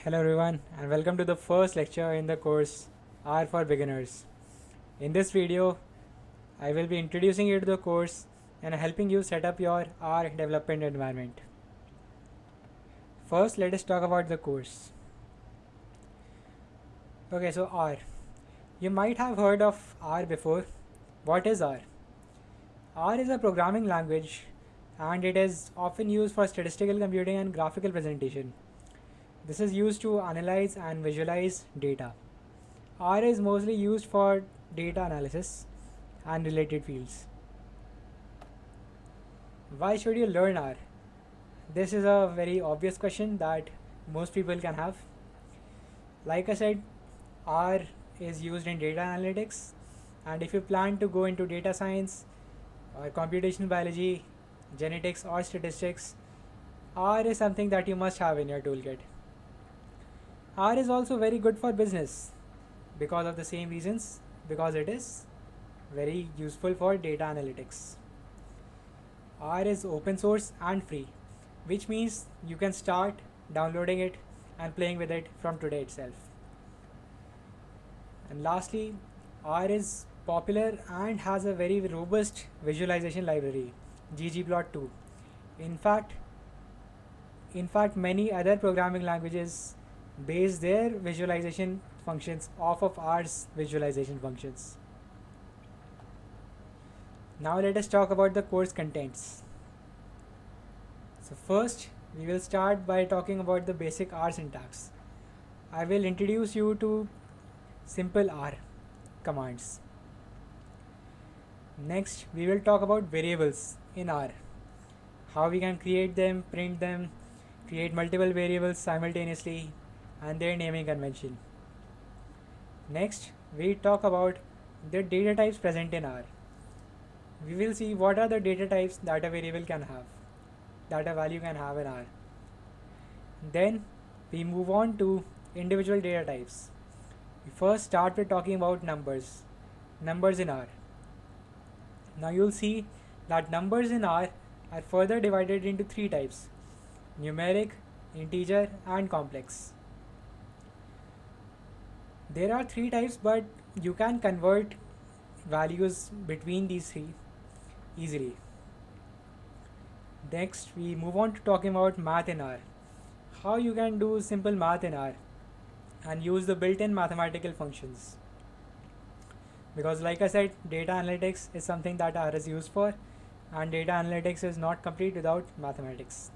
Hello everyone and welcome to the first lecture in the course R for Beginners. In this video, I will be introducing you to the course and helping you set up your R development environment. First, let us talk about the course. Okay, so R. You might have heard of R before. What is R? R is a programming language and it is often used for statistical computing and graphical presentation. This is used to analyze and visualize data. R is mostly used for data analysis and related fields. Why should you learn R? This is a very obvious question that most people can have. Like I said, R is used in data analytics, and if you plan to go into data science or computational biology, genetics, or statistics, R is something that you must have in your toolkit. R is also very good for business because of the same reasons, because it is very useful for data analytics. R is open source and free, which means you can start downloading it and playing with it from today itself. And lastly, R is popular and has a very robust visualization library, ggplot2. In fact, many other programming languages base their visualization functions off of R's visualization functions. Now let us talk about the course contents. So first, we will start by talking about the basic R syntax. I will introduce you to simple R commands. Next, we will talk about variables in R. How we can create them, print them, create multiple variables simultaneously, and their naming convention. Next, we talk about the data types present in R. We will see what are the data types that a variable can have, that a value can have in R. Then we move on to individual data types. We first start with talking about numbers in R. Now you'll see that numbers in R are further divided into three types: numeric, integer, and complex. There are three types, but you can convert values between these three easily. Next, we move on to talking about math in R. How you can do simple math in R and use the built-in mathematical functions. Because like I said, data analytics is something that R is used for, and data analytics is not complete without mathematics.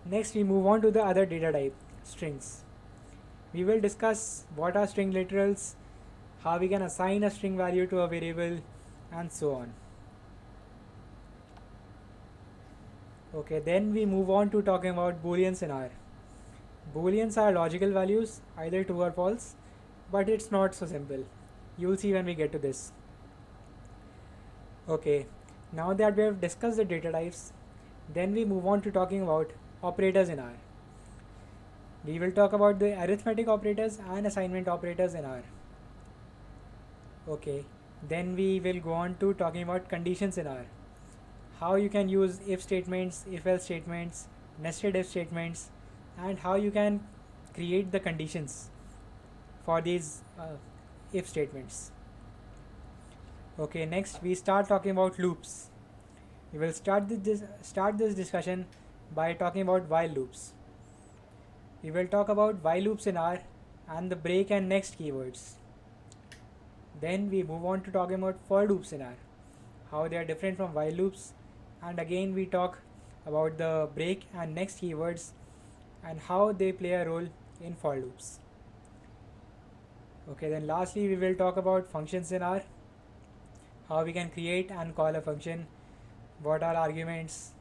Next, we move on to the other data type, strings. We will discuss what are string literals, how we can assign a string value to a variable, and so on. Okay, then we move on to talking about booleans in R. Booleans are logical values, either true or false, but it's not so simple. You'll see when we get to this. Okay, now that we have discussed the data types, then we move on to talking about operators in R. We will talk about the arithmetic operators and assignment operators in R. Okay, then we will go on to talking about conditions in R. How you can use if statements, if else statements, nested if statements, and how you can create the conditions for these if statements. Okay, next we start talking about loops. We will start this discussion by talking about while loops. We will talk about while loops in R and the break and next keywords. Then we move on to talking about for loops in R, how they are different from while loops, and again we talk about the break and next keywords and how they play a role in for loops. Okay, then lastly we will talk about functions in R, how we can create and call a function, what are arguments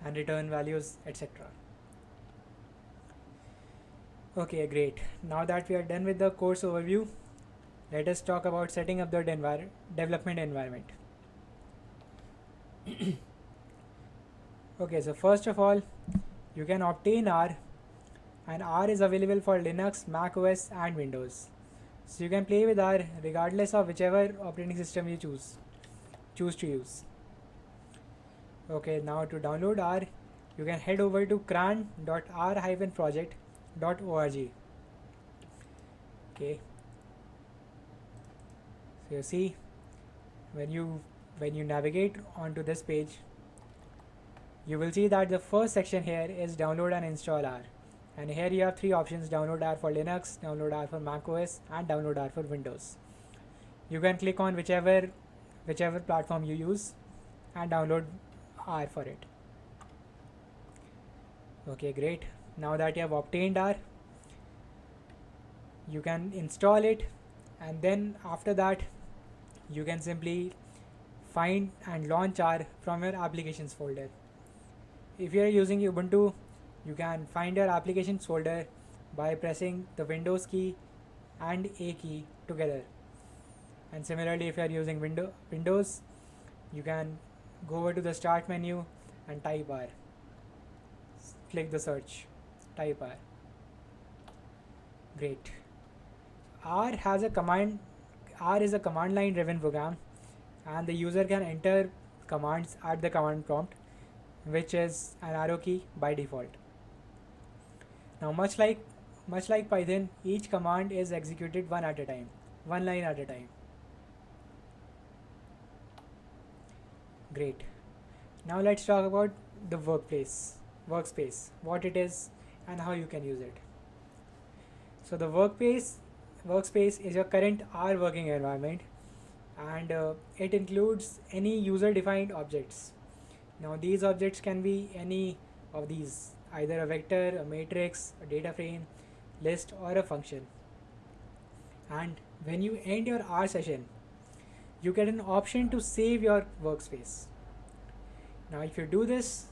and return values, etc. Okay, great. Now that we are done with the course overview, let us talk about setting up the development environment. Okay, so first of all, you can obtain R, and R is available for Linux, Mac OS, and Windows. So you can play with R regardless of whichever operating system you choose to use. Okay, now to download R, you can head over to cran.r-project Okay, so you see, when you when you navigate onto this page, you will see that the first section here is download and install R. And here you have three options: download R for Linux, download R for Mac OS, and download R for Windows. You can click on whichever platform you use and download R for it. Okay, great. Now that you have obtained R, you can install it, and then after that you can simply find and launch R from your applications folder. If you are using Ubuntu, you can find your applications folder by pressing the Windows key and A key together. And similarly, if you are using Windows, you can go over to the start menu and type R. Click the search, type R. Great. R is a command line driven program, and the user can enter commands at the command prompt, which is an arrow key by default. Now much like Python, each command is executed one line at a time. Great. Now let's talk about the workspace, what it is and how you can use it. So the workspace is your current R working environment, and it includes any user defined objects. Now these objects can be any of these, either a vector, a matrix, a data frame, list, or a function. And when you end your R session, you get an option to save your workspace. Now if you do this,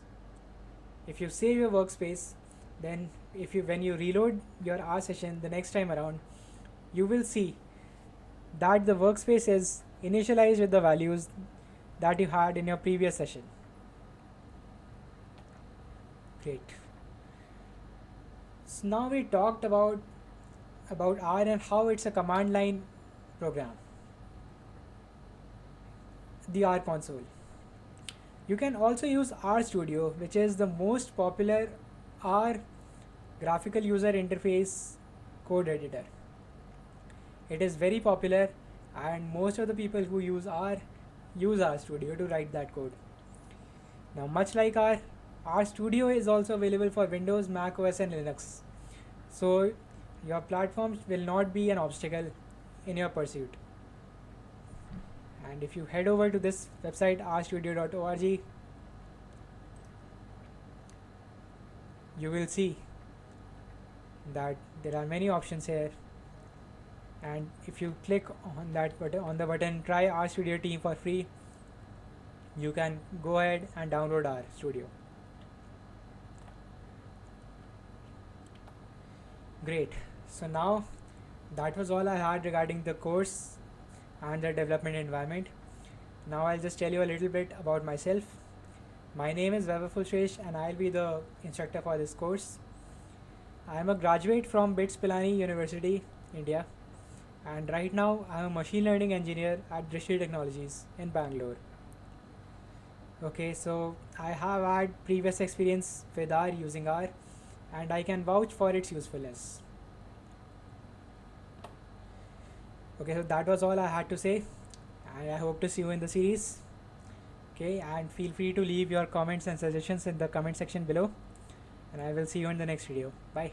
if you save your workspace, then when you reload your R session the next time around, you will see that the workspace is initialized with the values that you had in your previous session. Great. So now we talked about R and how it's a command line program. The R console. You can also use RStudio, which is the most popular R graphical user interface code editor. It is very popular, and most of the people who use R use RStudio to write that code. Now much like RStudio is also available for Windows, Mac OS and Linux. So your platforms will not be an obstacle in your pursuit. And if you head over to this website rstudio.org, you will see that there are many options here. And if you click on the button try RStudio Team for free, you can go ahead and download RStudio. Great. So now that was all I had regarding the course and the development environment. Now I'll just tell you a little bit about myself. My name is Vaibhav Shresh and I'll be the instructor for this course. I am a graduate from BITS Pilani University, India, and right now I am a machine learning engineer at Drishti Technologies in Bangalore. Okay, so I have had previous experience with R, using R, and I can vouch for its usefulness. Okay, so that was all I had to say, and I hope to see you in the series. Okay, and feel free to leave your comments and suggestions in the comment section below, and I will see you in the next video. Bye.